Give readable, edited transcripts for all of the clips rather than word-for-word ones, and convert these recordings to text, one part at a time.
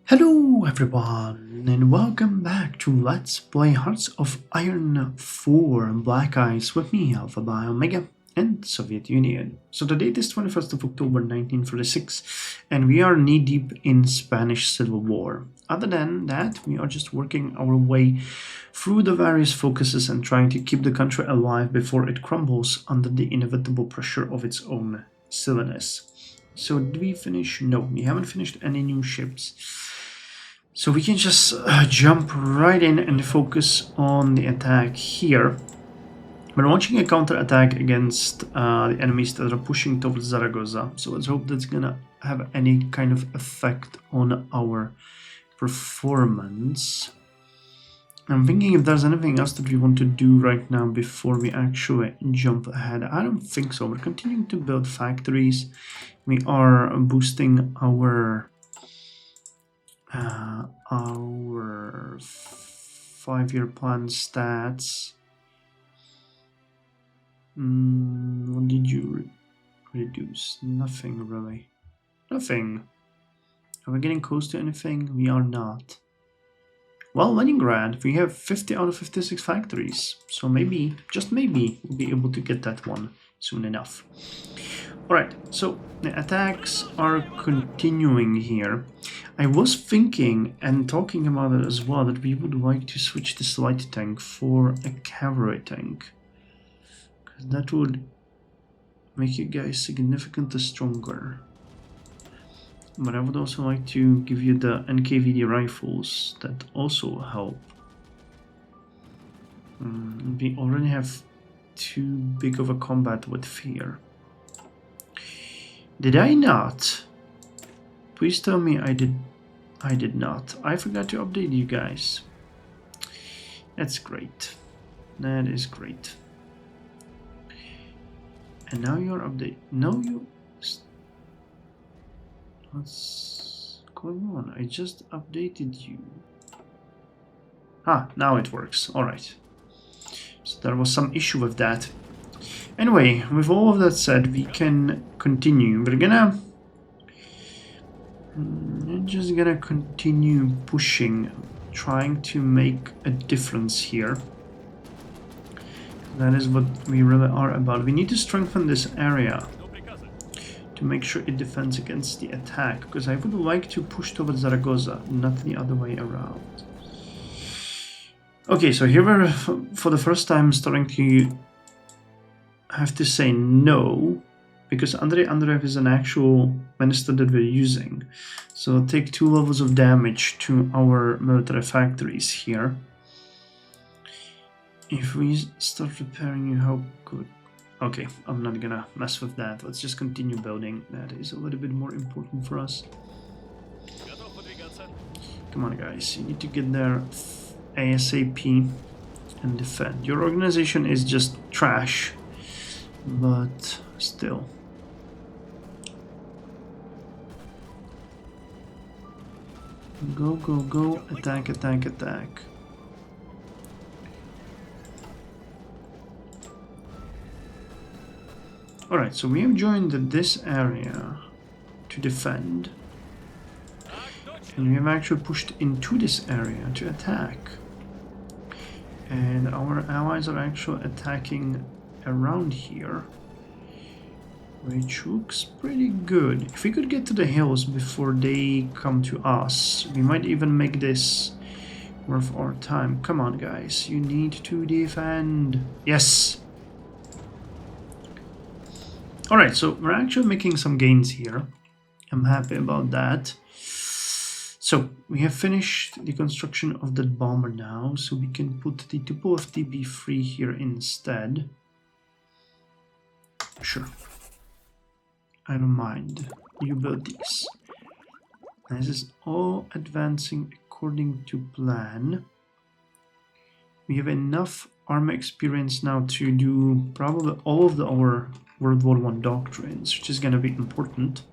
Hello everyone and welcome back to Let's Play Hearts of Iron 4 Black Ice with me, Alpha by Omega and Soviet Union. So the date is 21st of October 1946 and we are knee-deep in Spanish Civil War. Other than that, we are just working our way through the various focuses and trying to keep the country alive before it crumbles under the inevitable pressure of its own silliness. So did we finish? No, we haven't finished any new ships. So we can just jump right in and focus on the attack here. We're launching a counter-attack against the enemies that are pushing towards Zaragoza. So let's hope that's gonna have any kind of effect on our performance. I'm thinking if there's anything else that we want to do right now before we actually jump ahead. I don't think so. We're continuing to build factories. We are boosting our 5-year plan stats. What did you reduce? Nothing really. Nothing. Are we getting close to anything? We are not. Well, Leningrad, we have 50 out of 56 factories. So maybe, just maybe, we'll be able to get that one soon enough. Alright, so the attacks are continuing here. I was thinking and talking about it as well that we would like to switch this light tank for a cavalry tank. Because that would make you guys significantly stronger. But I would also like to give you the NKVD rifles that also help. We already have too big of a combat with fear. Did I not? Please tell me I did not. I forgot to update you guys. That's great. That is great. And now you're updated. No, you... What's going on? I just updated you. Ah, now it works. Alright. So there was some issue with that. Anyway, with all of that said, we can continue. We're just gonna continue pushing, trying to make a difference here. That is what we really are about. We need to strengthen this area to make sure it defends against the attack, because I would like to push towards Zaragoza, not the other way around. Okay, so here we're for the first time starting to have to say no, because Andrei Andreev is an actual minister that we're using. So it'll take 2 levels of damage to our military factories here. If we start repairing you, how good? Okay, I'm not gonna mess with that. Let's just continue building. That is a little bit more important for us. Come on, guys. You need to get there ASAP and defend. Your organization is just trash, but still. Go, go, go. Attack, attack, attack. Alright, so we have joined this area to defend. And we have actually pushed into this area to attack. And our allies are actually attacking around here, which looks pretty good. If we could get to the hills before they come to us, we might even make this worth our time. Come on, guys, you need to defend. Yes! Alright, so we're actually making some gains here. I'm happy about that. So, we have finished the construction of that bomber now, so we can put the Tupolev TB3 here instead. Sure. I don't mind. You build these. This is all advancing according to plan. We have enough army experience now to do probably all of our World War I doctrines, which is going to be important.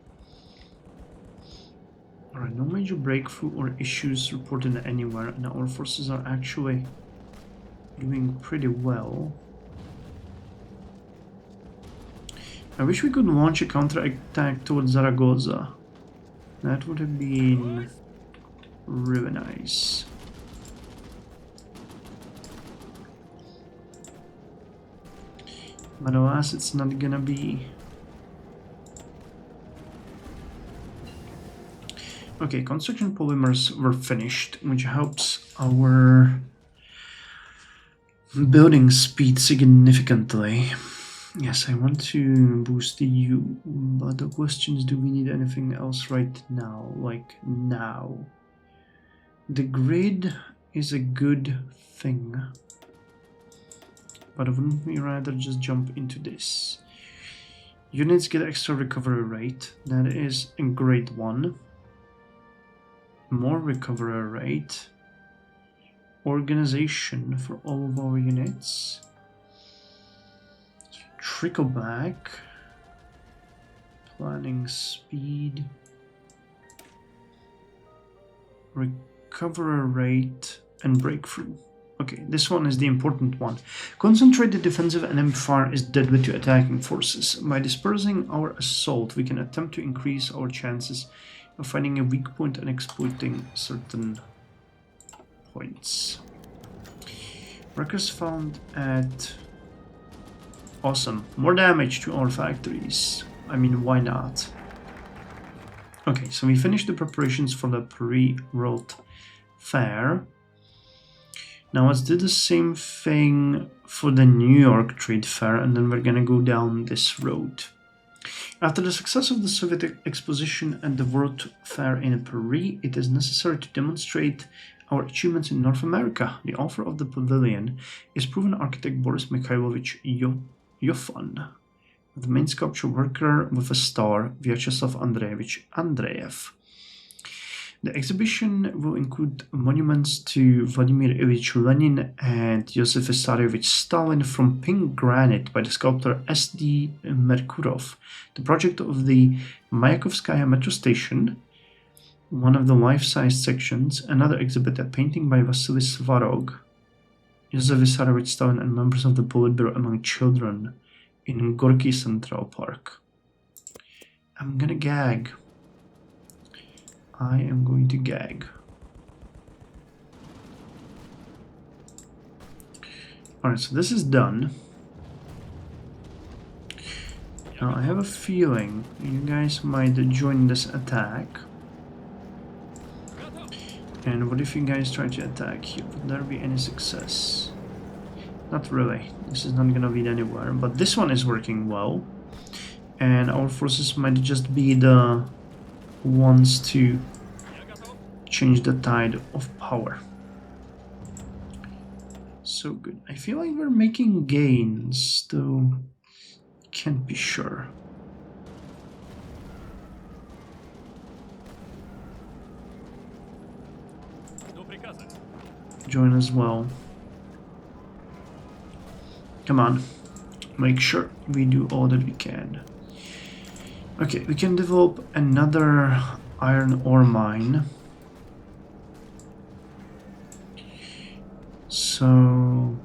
Alright, no major breakthrough or issues reported anywhere, and our forces are actually doing pretty well. I wish we could launch a counterattack towards Zaragoza. That would have been Really nice. But alas, it's not gonna be. Okay, construction polymers were finished, which helps our building speed significantly. Yes, I want to boost the U, but the question is, do we need anything else right now? Like now. The grid is a good thing. But wouldn't we rather just jump into this? Units get extra recovery rate. That is a great one. More recovery rate. Organization for all of our units. Trickle back. Planning speed. Recovery rate and breakthrough. Okay, this one is the important one. Concentrated defensive enemy fire is deadly to attacking forces. By dispersing our assault, we can attempt to increase our chances of finding a weak point and exploiting certain points. Wreckers found at... Awesome. More damage to our factories. I mean, why not? Okay, so we finished the preparations for the pre-World Fair. Now let's do the same thing for the New York Trade Fair, and then we're gonna go down this road. After the success of the Soviet exposition and the World Fair in Paris, it is necessary to demonstrate our achievements in North America. The author of the pavilion is proven architect Boris Mikhailovich Yofan, the main sculpture worker with a star, Vyacheslav Andreevich Andreev. The exhibition will include monuments to Vladimir Ilyich Lenin and Joseph Vissarionovich Stalin from pink granite by the sculptor S.D. Merkurov, the project of the Mayakovskaya metro station, one of the life-size sections, another exhibit, a painting by Vasily Svarog, Joseph Vissarionovich Stalin and members of the Politburo among children in Gorky Central Park. I'm gonna gag. I am going to gag. Alright, so this is done. Now I have a feeling you guys might join this attack. And what if you guys try to attack here? Would there be any success? Not really. This is not gonna lead anywhere. But this one is working well. And our forces might just be the ones to change the tide of power. So good. I feel like we're making gains, though can't be sure. Join as well. Come on. Make sure we do all that we can. Okay, we can develop another iron ore mine. So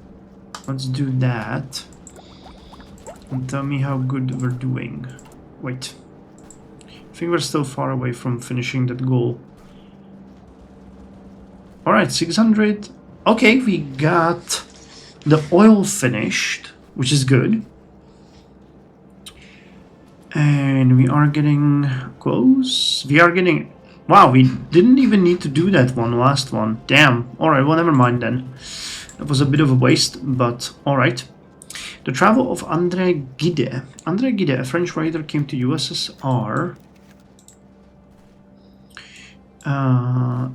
let's do that. And tell me how good we're doing. Wait. I think we're still far away from finishing that goal. Alright, 600. Okay, we got the oil finished, which is good. And we are getting close. We are getting... Wow, we didn't even need to do that last one. Damn. Alright, well, never mind then. That was a bit of a waste, but alright. The travel of André Gide. André Gide, a French writer, came to USSR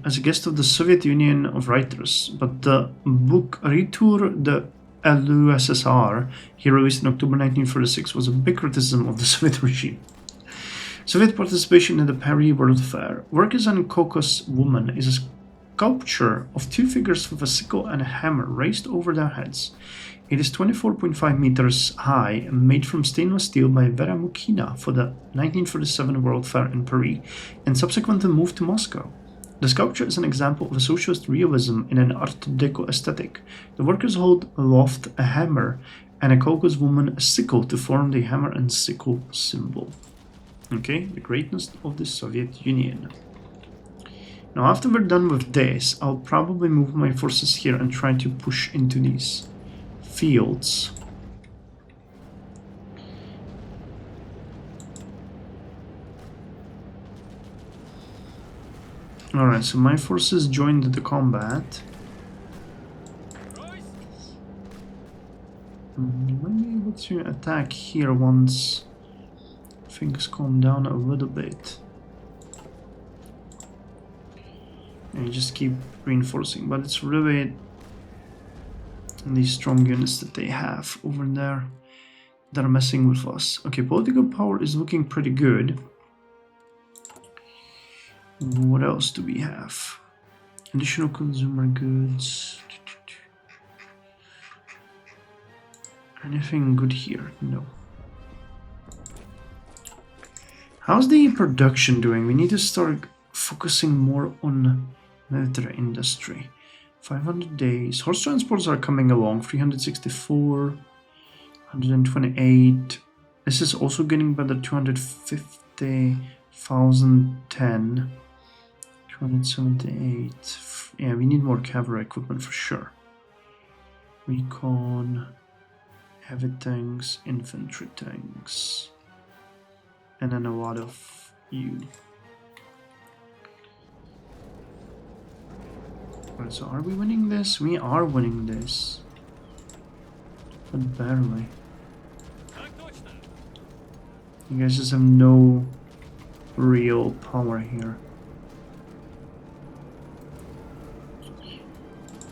as a guest of the Soviet Union of Writers, but the book Retour de l'USSR he released in October 1936 was a big criticism of the Soviet regime. Soviet participation in the Paris World Fair. Work as an Caucasus woman is a sculpture of two figures with a sickle and a hammer raised over their heads. It is 24.5 meters high and made from stainless steel by Vera Mukina for the 1937 World Fair in Paris and subsequently moved to Moscow. The sculpture is an example of a socialist realism in an Art Deco aesthetic. The workers hold aloft a hammer and a Caucasus woman a sickle to form the hammer and sickle symbol. Okay, the greatness of the Soviet Union. Now after we're done with this, I'll probably move my forces here and try to push into these fields. Alright, so my forces joined the combat. Might be able to attack here once things calm down a little bit. And just keep reinforcing, but it's really these strong units that they have over there that are messing with us. Okay, political power is looking pretty good. What else do we have? Additional consumer goods. Anything good here? No. How's the production doing? We need to start focusing more on military industry. 500 days. Horse transports are coming along. 364. 128. This is also getting better. 250. 1010. 278. Yeah, we need more cavalry equipment for sure. Recon. Heavy tanks, infantry tanks, and then a lot of you. Right, so are we winning this? We are winning this, but barely. You guys just have no real power here.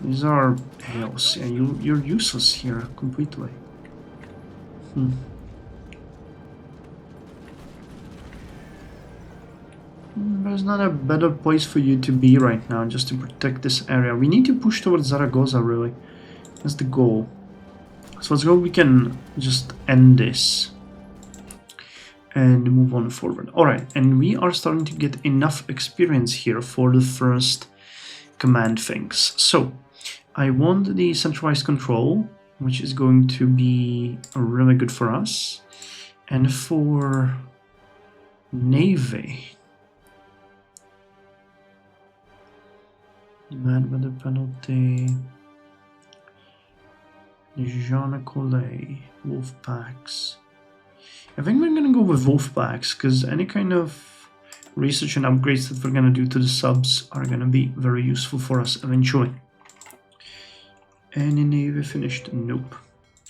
These are hills. Yeah, you're useless here completely. There's not a better place for you to be right now, just to protect this area. We need to push towards Zaragoza, really. That's the goal. So let's go, we can just end this and move on forward. Alright, and we are starting to get enough experience here for the first command things. So, I want the centralized control, which is going to be really good for us. And for Navy, bad weather penalty, Jean Collet, wolf packs. I think we're gonna go with wolf packs because any kind of research and upgrades that we're gonna do to the subs are gonna be very useful for us eventually. Any navy finished? Nope.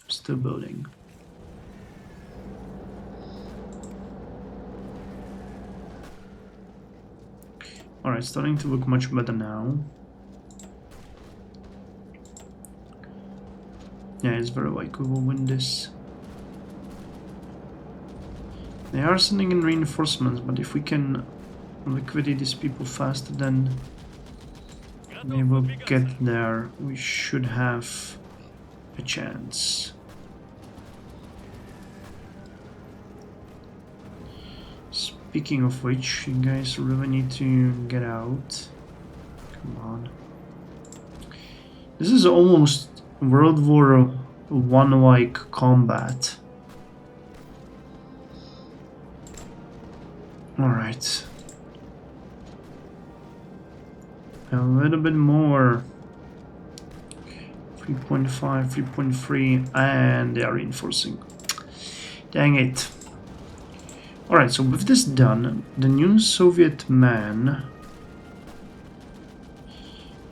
Still building. Alright, starting to look much better now. Yeah, it's very likely we'll win this. They are sending in reinforcements, but if we can liquidate these people faster, then they will get there. We should have a chance. Speaking of which, you guys really need to get out. Come on. This is almost World War I like combat. Alright. A little bit more. 3.5, 3.3, and they are reinforcing. Dang it. Alright, so with this done, the new Soviet man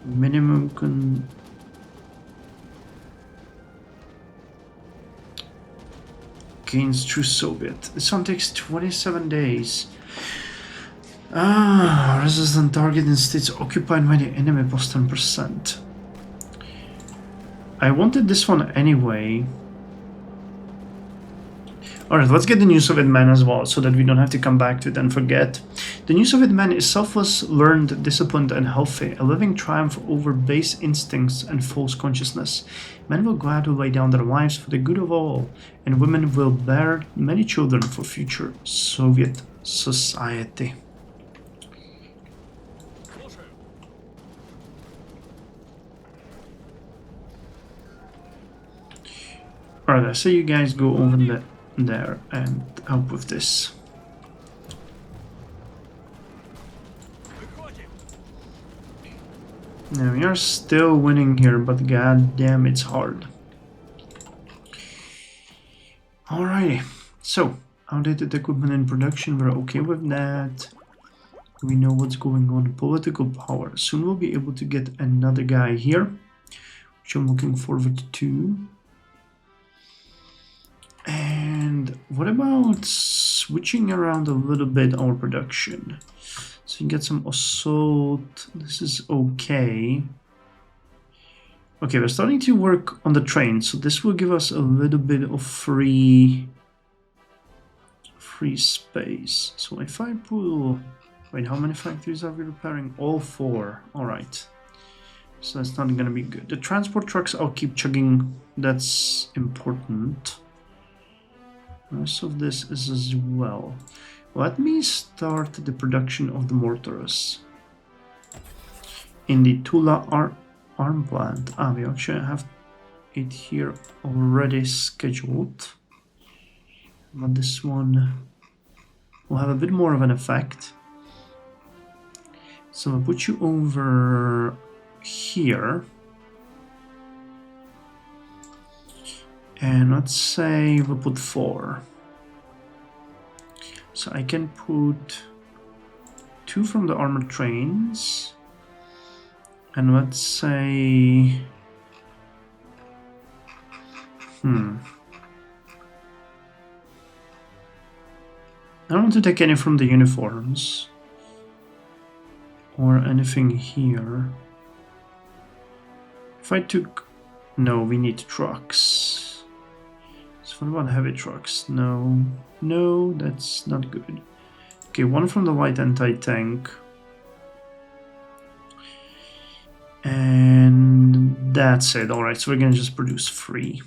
minimum can gains true Soviet. This one takes 27 days. Resistant target in states occupied by the enemy plus 10%. I wanted this one anyway. Alright, let's get the new Soviet man as well, so that we don't have to come back to it and forget. The new Soviet man is selfless, learned, disciplined, and healthy, a living triumph over base instincts and false consciousness. Men will gladly lay down their lives for the good of all, and women will bear many children for future Soviet society. Alright, I say you guys go over there and help with this. Now we are still winning here, but god damn, it's hard. Alrighty, so outdated equipment in production, we're okay with that. We know what's going on. Political power. Soon we'll be able to get another guy here, which I'm looking forward to. And what about switching around a little bit our production? So you get some assault. This is okay. Okay, we're starting to work on the train, so this will give us a little bit of free space. So if I pull... Wait, how many factories are we repairing? All 4. Alright. So that's not gonna be good. The transport trucks I'll keep chugging. That's important. Most of this is as well. Let me start the production of the mortars. In the Tula arm plant. We actually have it here already scheduled. But this one will have a bit more of an effect. So I'll put you over here. And let's say we'll put 4. So I can put 2 from the armored trains. And let's say... I don't want to take any from the uniforms. Or anything here. If I took... No, we need trucks. So what about heavy trucks? No. No, that's not good. Okay, 1 from the light anti-tank. And that's it. Alright, so we're gonna just produce 3.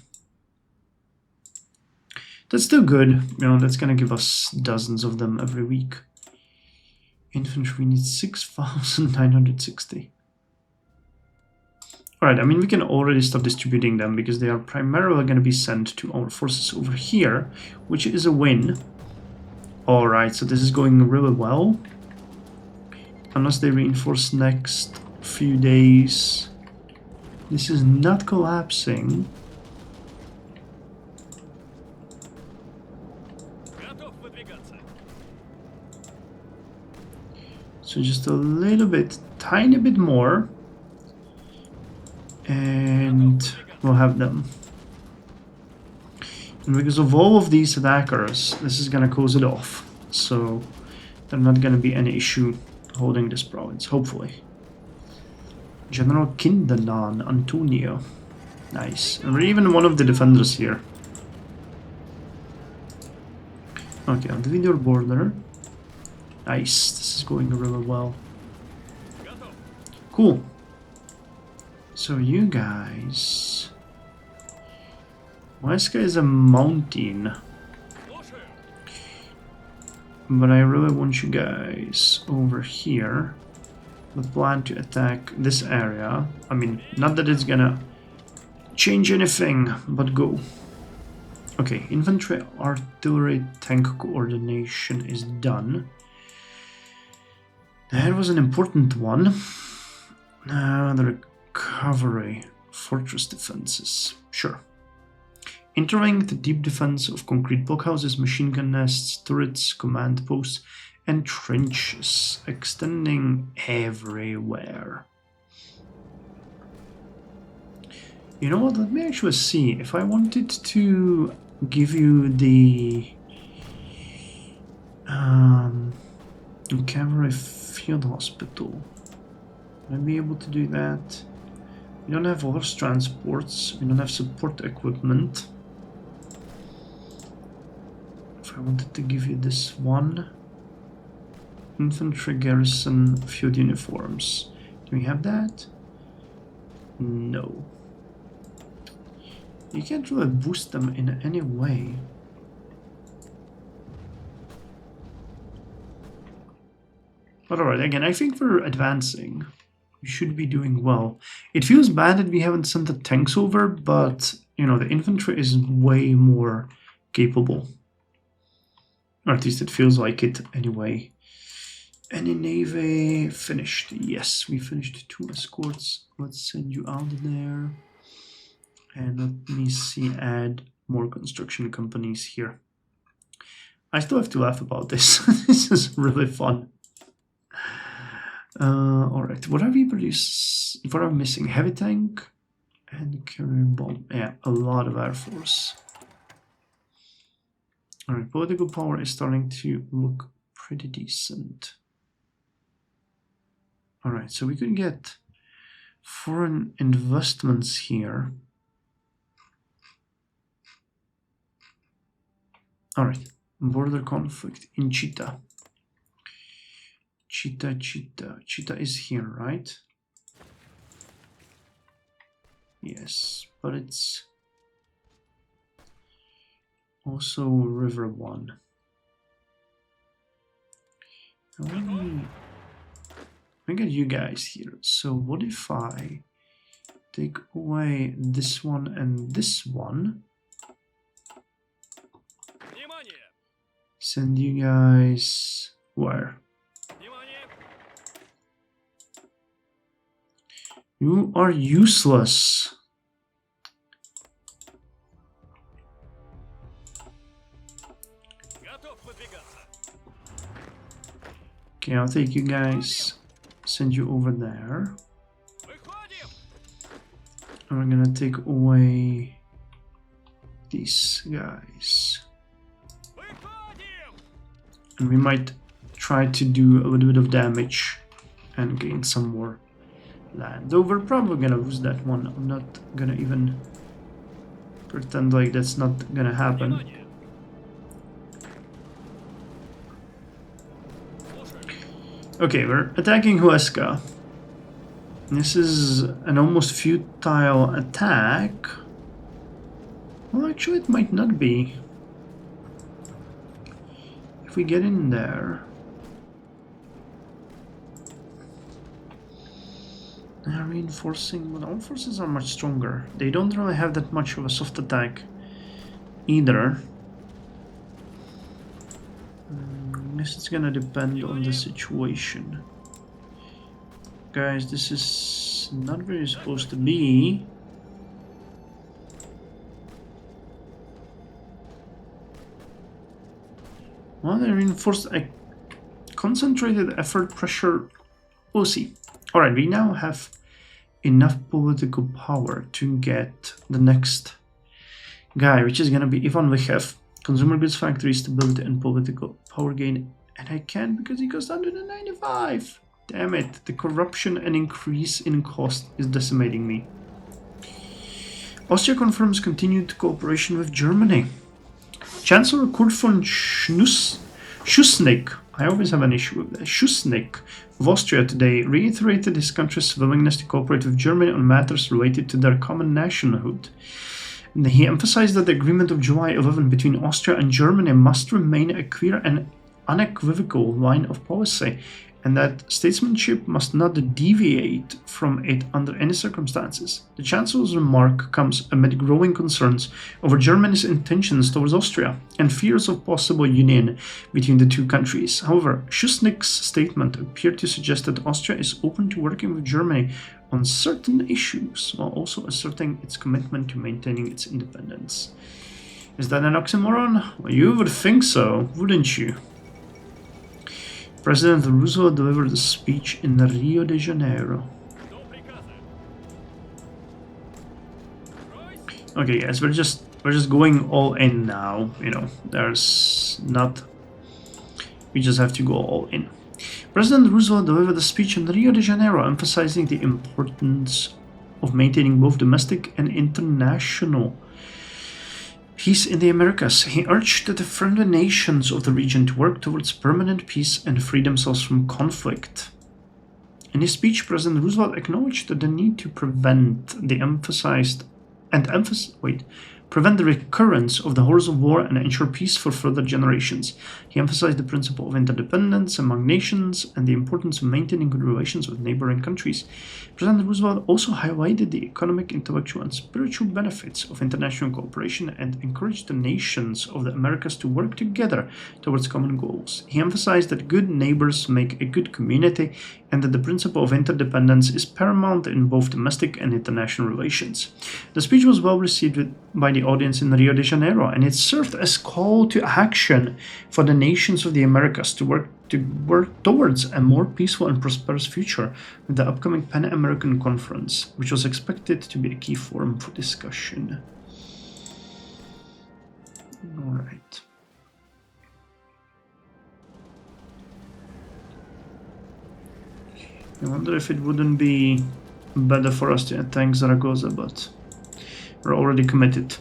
That's still good. You know, that's gonna give us dozens of them every week. Infantry needs 6,960. Alright, I mean, we can already start distributing them because they are primarily going to be sent to our forces over here, which is a win. Alright, so this is going really well. Unless they reinforce next few days. This is not collapsing. So just a little bit, tiny bit more, and we'll have them. And because of all of these attackers, this is gonna close it off. So there's not gonna be any issue holding this province, hopefully. General Kindanan Antonio. Nice. And we're even one of the defenders here. Okay, on the video border. Nice, this is going really well. Cool. So you guys... Weska is a mountain. But I really want you guys over here. We plan to attack this area. I mean, not that it's gonna change anything, but go. Okay, infantry, artillery, tank coordination is done. That was an important one. Now the recovery, fortress defenses. Sure. Entering the deep defense of concrete blockhouses, machine gun nests, turrets, command posts, and trenches extending everywhere. You know what? Let me actually see. If I wanted to give you the cavalry field hospital, would I be able to do that? We don't have horse transports. We don't have support equipment. If I wanted to give you this one, infantry garrison field uniforms, do we have that? No. You can't really boost them in any way. But alright, again, I think we're advancing. We should be doing well. It feels bad that we haven't sent the tanks over, but, you know, the infantry is way more capable. Or at least it feels like it anyway. Any navy finished? Yes, we finished 2 escorts. Let's send you out there. And let me see, add more construction companies here. I still have to laugh about this. This is really fun. Alright, what are we produce? What are we missing? Heavy tank and carrier bomb. Yeah, a lot of air force. Alright, political power is starting to look pretty decent. Alright, so we could get foreign investments here. Alright, border conflict in Cheetah. Cheetah is here, right? Yes, but it's also River 1. Let me get you guys here. So what if I take away this one and this one? Send you guys where? You are useless. Okay, I'll take you guys, send you over there. And we're gonna take away these guys. And we might try to do a little bit of damage and gain some more land. Though we're probably gonna lose that one. I'm not gonna even pretend like that's not gonna happen. Okay, we're attacking Huesca. This is an almost futile attack. Well, actually it might not be. If we get in there... reinforcing, but our forces are much stronger. They don't really have that much of a soft attack either. I guess it's gonna depend on the situation. Guys, this is not really supposed to be. Well, they reinforced a concentrated effort pressure. We'll see. Alright, we now have enough political power to get the next guy, which is gonna be Ivan Vichev. Consumer goods factory, stability and political power gain. And I can't because he costs 195. Damn it, the corruption and increase in cost is decimating me. Austria confirms continued cooperation with Germany. Chancellor Kurt von Schuschnigg, I always have an issue with that, Schuschnigg of Austria today reiterated his country's willingness to cooperate with Germany on matters related to their common nationhood. And he emphasized that the agreement of July 11 between Austria and Germany must remain a clear and unequivocal line of policy, and that statesmanship must not deviate from it under any circumstances. The Chancellor's remark comes amid growing concerns over Germany's intentions towards Austria and fears of possible union between the two countries. However, Schuschnigg's statement appeared to suggest that Austria is open to working with Germany on certain issues, while also asserting its commitment to maintaining its independence. Is that an oxymoron? Well, you would think so, wouldn't you? President Roosevelt delivered a speech in Rio de Janeiro. Okay, guys, we're just going all in now. You know, there's not. We just have to go all in. President Roosevelt delivered a speech in Rio de Janeiro, emphasizing the importance of maintaining both domestic and international peace in the Americas. He urged the friendly nations of the region to work towards permanent peace and free themselves from conflict. In his speech, President Roosevelt acknowledged the need to prevent prevent the recurrence of the horrors of war, and ensure peace for further generations. He emphasized the principle of interdependence among nations and the importance of maintaining good relations with neighboring countries. President Roosevelt also highlighted the economic, intellectual, and spiritual benefits of international cooperation and encouraged the nations of the Americas to work together towards common goals. He emphasized that good neighbors make a good community and that the principle of interdependence is paramount in both domestic and international relations. The speech was well received by the audience in Rio de Janeiro, and it served as call to action for the nations of the Americas to work towards a more peaceful and prosperous future with the upcoming Pan-American Conference, which was expected to be a key forum for discussion. All right. I wonder if it wouldn't be better for us to attack Zaragoza, but we're already committed.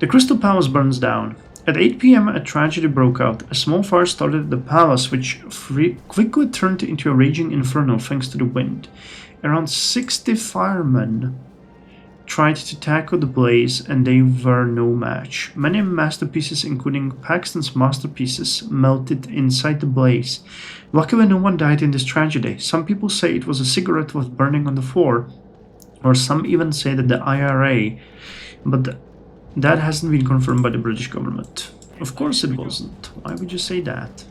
The Crystal Palace burns down. At 8 p.m. a tragedy broke out. A small fire started at the palace, which quickly turned into a raging inferno thanks to the wind. Around 60 firemen tried to tackle the blaze, and they were no match. Many masterpieces, including Paxton's masterpieces, melted inside the blaze. Luckily, no one died in this tragedy. Some people say it was a cigarette was burning on the floor, or some even say that the IRA, but that hasn't been confirmed by the British government. Of course it wasn't. Why would you say that?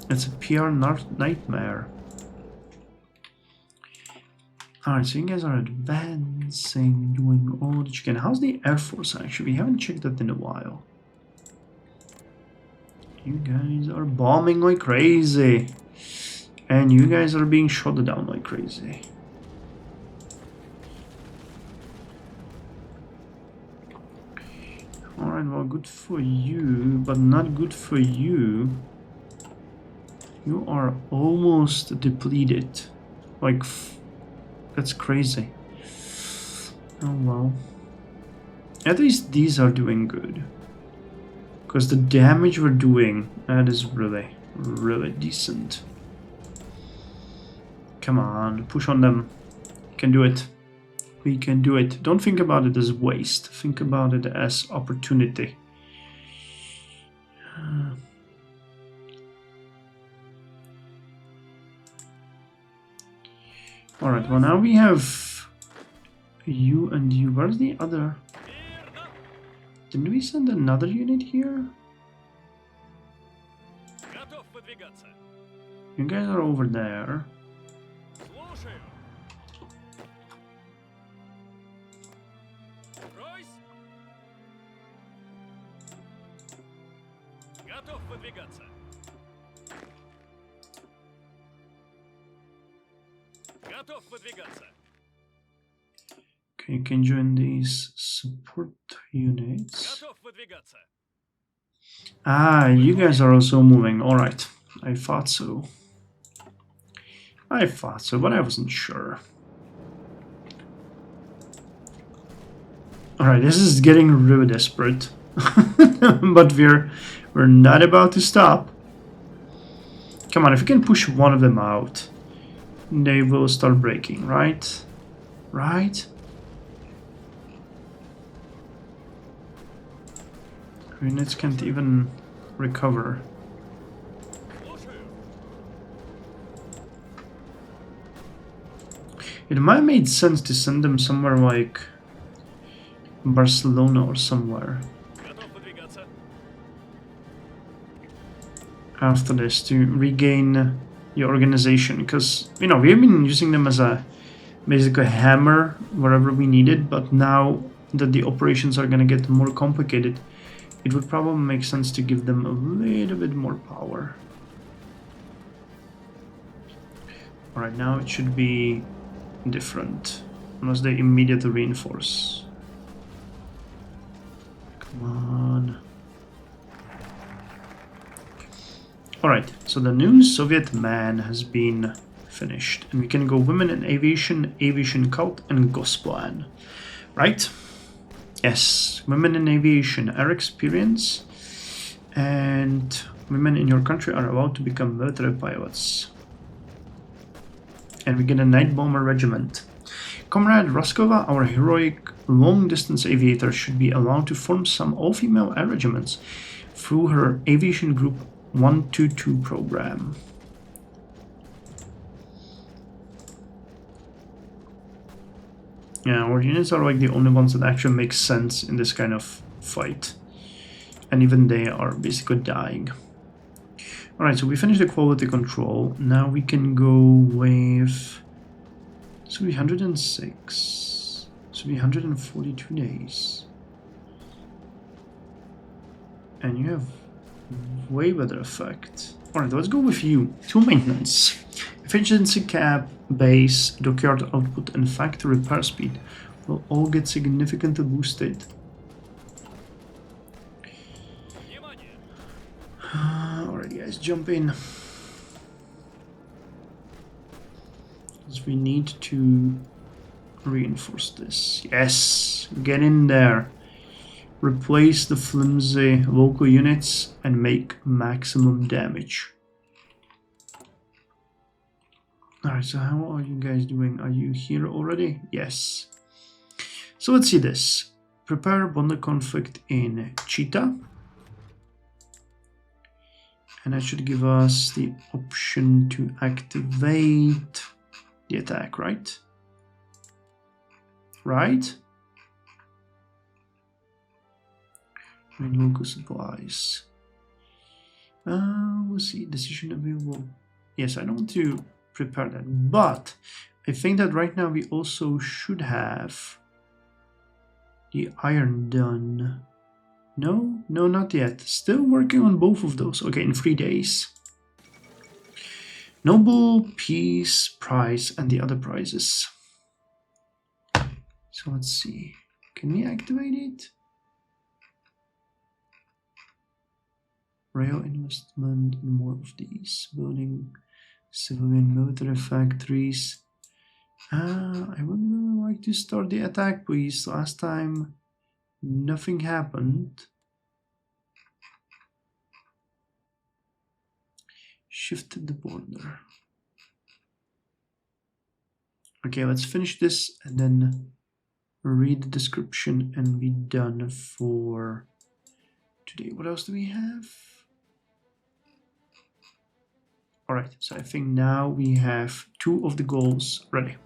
It's a PR nightmare. Alright, so you guys are advancing, doing all that you can. How's the Air Force actually? We haven't checked that in a while. You guys are bombing like crazy. And you guys are being shot down like crazy. Alright, well, good for you, but not good for you. You are almost depleted. Like, that's crazy. Oh well. At least these are doing good. Because the damage we're doing, that is really, really decent. Come on, push on them. You can do it. We can do it. Don't think about it as waste. Think about it as opportunity. Alright, well now we have you and you. Where's the other? Didn't we send another unit here? You guys are over there. Okay, you can join these support units. Ah, you guys are also moving. Alright, I thought so. I thought so, but I wasn't sure. Alright, this is getting really desperate. But we're not about to stop. Come on, if we can push one of them out, they will start breaking, right? Right? Units can't even recover. It might have made sense to send them somewhere like Barcelona or somewhere after this to regain the organization, because you know we've been using them as a basically hammer wherever we need it, but now that the operations are going to get more complicated, it would probably make sense to give them a little bit more power. Alright, now it should be different, unless they immediately reinforce. Come on. Alright, so the new Soviet man has been finished, and we can go women in aviation, aviation cult, and Gosplan. Right? Yes, women in aviation are experienced, and women in your country are allowed to become military pilots. And we get a night bomber regiment. Comrade Raskova, our heroic long-distance aviator, should be allowed to form some all-female air regiments through her Aviation Group 122 program. Yeah, our units are like the only ones that actually make sense in this kind of fight. And even they are basically dying. Alright, so we finished the quality control. Now we can go with 306. 342 days. And you have way better effect. Alright, let's go with you. 2 maintenance. Efficiency cap, base, dockyard output, and factory repair speed will all get significantly boosted. Alright guys, jump in. Because we need to reinforce this. Yes, get in there. Replace the flimsy local units and make maximum damage. Alright, so how are you guys doing? Are you here already? Yes. So let's see this. Prepare bonded conflict in Cheetah. And that should give us the option to activate the attack, right? Right? And local supplies. We'll see. Decision available. Yes, I don't want to prepare that, but I think that right now we also should have the iron done. No, not yet. Still working on both of those. Okay, in 3 days. Noble, peace, prize, and the other prizes. So let's see. Can we activate it? Rail investment in more of these. Building civilian military factories. I would really like to start the attack, please. Last time nothing happened. Shifted the border. Okay, let's finish this and then read the description and be done for today. What else do we have? Alright, so I think now we have 2 of the goals ready.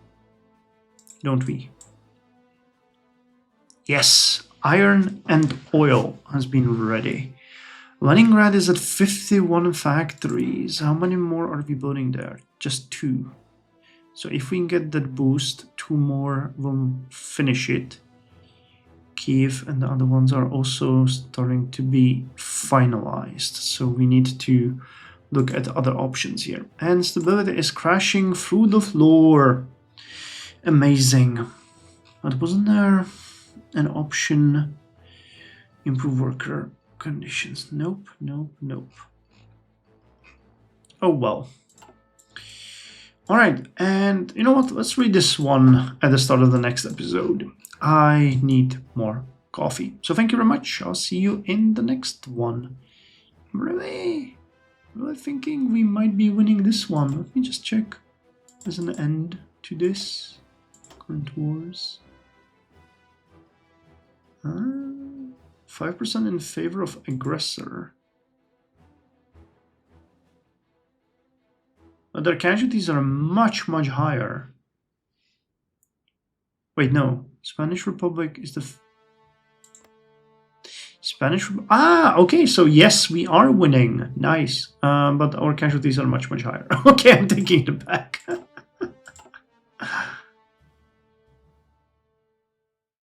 Don't we? Yes, iron and oil has been ready. Leningrad is at 51 factories. How many more are we building there? Just 2. So if we can get that boost, 2 more will finish it. Kiev and the other ones are also starting to be finalized. So we need to look at other options here. And stability is crashing through the floor. Amazing. But wasn't there an option? Improve worker conditions. Nope. Oh well. Alright, and you know what? Let's read this one at the start of the next episode. I need more coffee. So thank you very much. I'll see you in the next one. Really thinking we might be winning this one. Let me just check as an end to this. Current wars. 5% in favor of aggressor. But their casualties are much higher. Wait, no. Spanish Republic is the... okay, so yes, we are winning. Nice. But our casualties are much higher. Okay, I'm taking it back.